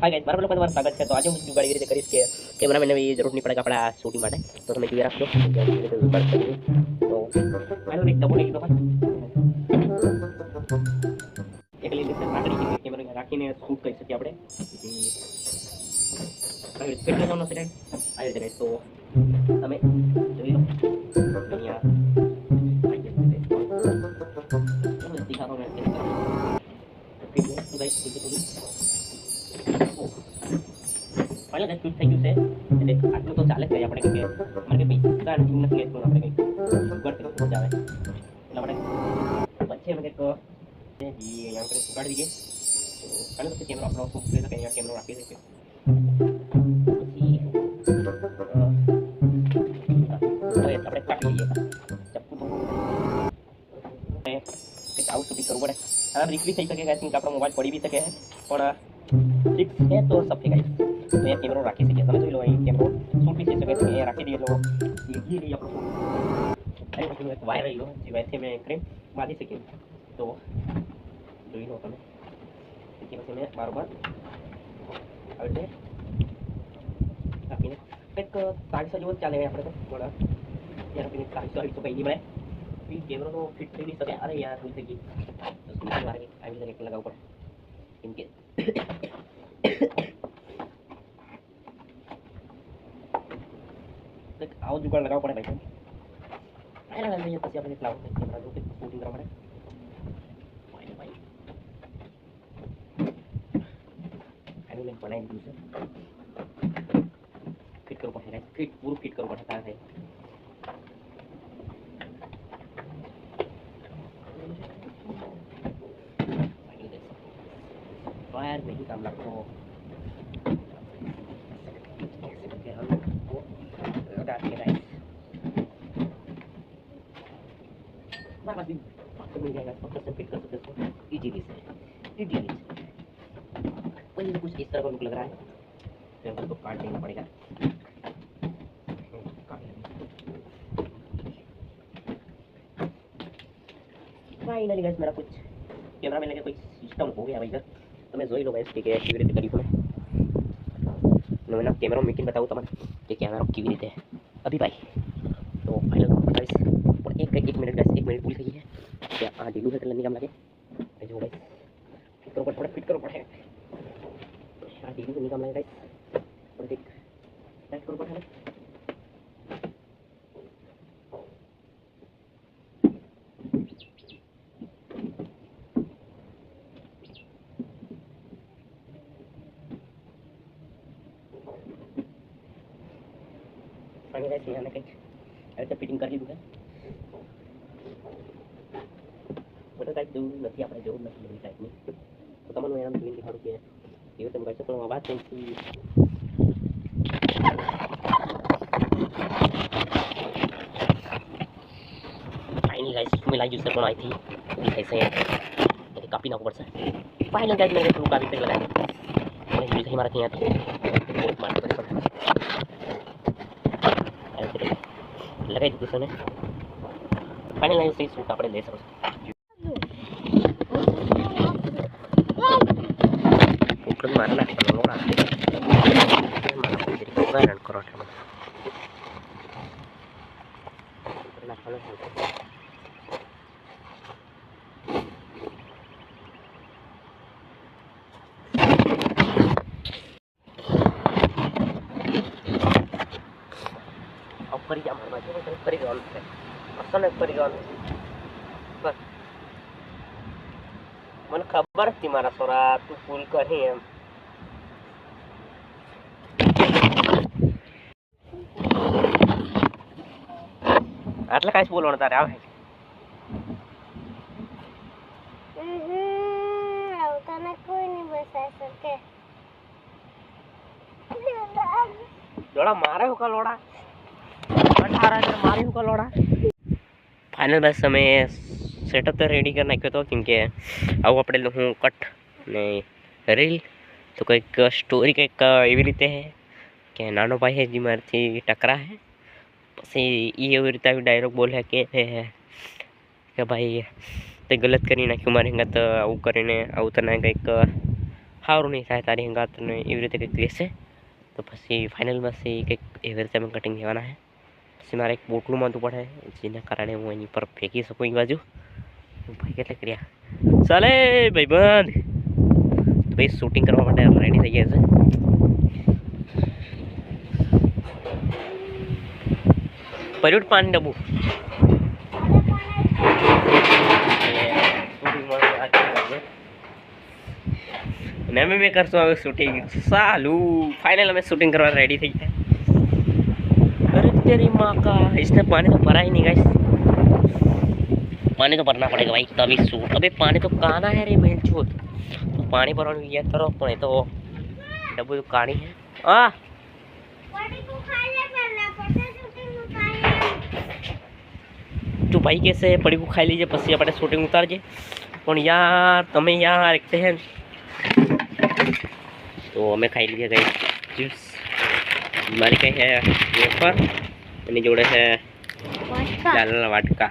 Hi guys मारा लोग स्वागत है। तो आज हम जुगाड़ ये રીતે કરીશ કે કેમેરામેન ની જરૂર નહીં પડે આપણા શૂટિંગ માટે, તો તમે જોઈ રાખજો કે કેવી રીતે जुगाड़ કરીએ। તો પહેલો એક ડબો લઈ લો ભાઈ, એક લઈ લેશે પાકડી કે કેમેરા રાખીને શૂટ કરી શકીએ આપણે। આવી રીતે ફિટ કરવાનો છે આવી રીતે ગાઈસ। તો તમે જોઈ લો અહીંયા આવી જશે दिखा रहा हूं मैं किस तरह फिर तो गाइस देखिए पहले गाइस થઈ ગયું છે એટલે આટલું તો ચાલે જ ગઈ આપણે કે મારે કે પૈસા નથી લેતો આપણે કઈ ગટ તો જ આવે એટલે આપણે પછી અમે એક જે યહાं पर કાઢી દીએ તો કાલે તો કેમેરા આપણો શું કે અહીંયા કેમેરો રાખી દઈએ પછી આપણે કાઢી લઈએ ચપ્પુ તો आउट शूटिंग करूँ पड़े हाँ रिस्क भी सही सके गाइस अपना मोबाइल पड़ी भी सके है पर रिस्क है तो सब ठीक गाइस। तो ये कैमरा राखी सके તમે જોઈ લો અહીં कैमरा शूट भी થઈ શકે છે એ રાખી દઈએ લો ये लिए આપણો અરે પછી એક વાયર રહ્યો જે વૈસે મેં ક્રીમ બાંધી શકી તો જોઈ લો તમે કે પછી મેં બરાબર આવી રીતે આપીને એક 400 જેવો ચાલે આપણે તો થોડા યાર આપીને 400 તો કઈ નહીં મળે कैमरा तो फिट नहीं सके। अरे यार भूल गई तो स्पीकर मार के आई डायरेक्ट लगा ऊपर इनके देख आओ जुगाड़ लगाओ पड़े भाई। अरे लगा ये પછી આપણે ક્લાઉડ કેમેરા જો કે શૂટિંગ કરવા માટે ભાઈ ભાઈ આને મેં બનાવી દીધું છે ફિટ કરવું પડે ફિટ પૂરું ફિટ કરવું પડે તારે वायर नहीं काम लगता हो डाल के राइट बार बार तो मिल जाएगा फोकस से फिट कर सकते हो इजीली से वही कुछ इस तरह का लुक लग रहा है फिर हमको काट देना पड़ेगा। फाइनली गाइस मेरा कुछ कैमरा में लगे कोई सिस्टम हो गया भाई इधर તમે જોઈ લો ગાઈસ કે કેવી રીતે કર્યું છે મેં કેમેરા મૂકીને બતાવું તમને કે કેમેરા કેવી રીતે અભી ભાઈ તો ફાઇનલ ગાઈસ પણ એક મિનિટ ગાઈસ 1 મિનિટ ભૂલ થઈ છે કે આ ઢીલું છે એટલે નહીં કામ લાગે જો ગાઈસ ફિટ કરો પડે આ ઢીલું નહીં કામ લાગે ગાઈસ પણ એક ટાઈટ કરો પડે पानी गाइस यहाँ कहीं ऐसे फिटिंग कर लीधું है बट गाइस जो નથી આપણે જરૂર નથી એવી ટાઈપની તો તમને એમ જોઈને દેખાડું કે એવું તમે કરી શકો વાત નથી फाइनली गाइस मैं लाइव यूज कर रहा थी ऐसे ये काफी ना ऊपर से फाइनल गाइस मैंने टू काफी तक लगाया मैंने यूज ही मारा था यहाँ तो बहुत मार कर लगाई દીધું છે ને ફાઇનલ અહીં સહી સૂટ આપણે લઈ શકો ઉપર મારે નાખવાનો રાખે મારે રન કરો ઉપર નાખવાનો ફરી જા મારવા જો ફરી જવાનું છે અસલ ફરી જવાનું બસ મને ખબર હતી મારા સોરા તું ફૂલ કરી એમ આટલા કાંઈ બોલવાનું તારે આવે તને કોઈ નહીં બસાઈ શકે લોડા મારે હું કા લોડા फाइनल बस हमें सेटअप तो रेडी करना क्यों तो क्योंकि આવું આપણે હું કટ ને રીલ તો કંઈક સ્ટોરી કંઈક એવી રીતે છે કે નાનો ભાઈ છે જે મારાથી ટકરા છે પછી એ એવી રીતે આવી ડાયલોગ બોલે કે ભાઈ તે ગલત કરી નાખ્યું મારી હંગાત આવું કરીને આવું તને કંઈક સારું નહીં થાય તારી હંગાત ને એવી રીતે કંઈક રહેશે. તો પછી ફાઇનલમાં કંઈક એવી રીતે અમે કટિંગ લેવાના છે. પછી મારે એક બોટલું માંધવું પડે જેના કારણે હું એની પર ફેંકી શકું એ બાજુ. ભાઈ કેટલે કર્યા ચાલે ભાઈ બંધ. તો ભાઈ શૂટિંગ કરવા માટે રેડી થઈ ગયા છે. पर्यूट पानी डब्बू मैं करता हूँ शूटिंग सालू फाइनल में शूटिंग करवा रेडी थी. अरे तेरी माँ का इसने पानी तो भरा ही नहीं गाइस. पानी तो भरना पड़ेगा भाई तभी शूट. अबे पानी तो काना है रे बहन चोद. तो पानी भरवा ये करो पण तो डब्बू तो काणी है. हाँ तो भाई कैसे पड़ी को खाई लीजिए पसी अपने शूटिंग उतारजे. पण यार तमे यहाँ रखते हैं तो हमें खाई लीजिए गई चिप्स. हमारी कहीं है वेफर जोड़े है लाल वाटका.